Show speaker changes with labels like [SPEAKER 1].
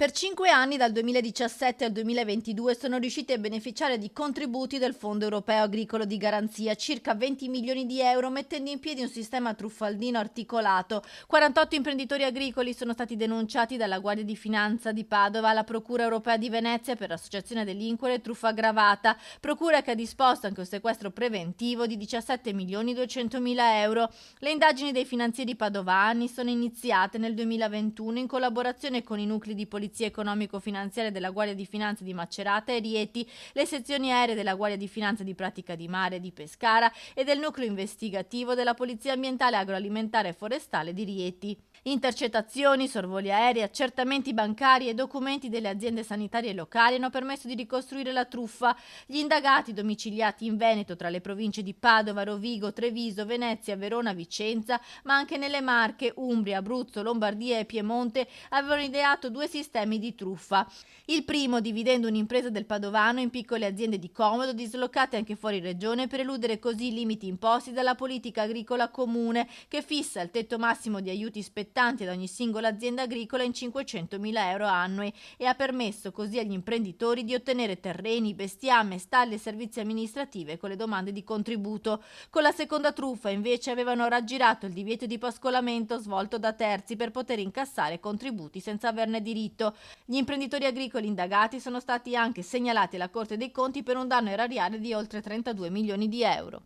[SPEAKER 1] Per 5 anni, dal 2017 al 2022, sono riusciti a beneficiare di contributi del Fondo Europeo Agricolo di Garanzia, circa 20 milioni di euro, mettendo in piedi un sistema truffaldino articolato. 48 imprenditori agricoli sono stati denunciati dalla Guardia di Finanza di Padova alla Procura Europea di Venezia per associazione a delinquere e truffa aggravata, procura che ha disposto anche un sequestro preventivo di 17 milioni 200 mila euro. Le indagini dei finanzieri padovani sono iniziate nel 2021 in collaborazione con i nuclei di polizia economico-finanziaria della Guardia di Finanza di Macerata e Rieti, le sezioni aeree della Guardia di Finanza di Pratica di Mare e di Pescara e del nucleo investigativo della Polizia Ambientale Agroalimentare e Forestale di Rieti. Intercettazioni, sorvoli aerei, accertamenti bancari e documenti delle aziende sanitarie locali hanno permesso di ricostruire la truffa. Gli indagati, domiciliati in Veneto tra le province di Padova, Rovigo, Treviso, Venezia, Verona, Vicenza, ma anche nelle Marche, Umbria, Abruzzo, Lombardia e Piemonte, avevano ideato due sistemi di truffa. Il primo dividendo un'impresa del Padovano in piccole aziende di comodo dislocate anche fuori regione per eludere così i limiti imposti dalla politica agricola comune, che fissa il tetto massimo di aiuti spettanti ad ogni singola azienda agricola in 500.000 euro annui e ha permesso così agli imprenditori di ottenere terreni, bestiame, stalli e servizi amministrativi con le domande di contributo. Con la seconda truffa invece avevano raggirato il divieto di pascolamento svolto da terzi per poter incassare contributi senza averne diritto. Gli imprenditori agricoli indagati sono stati anche segnalati alla Corte dei Conti per un danno erariale di oltre 32 milioni di euro.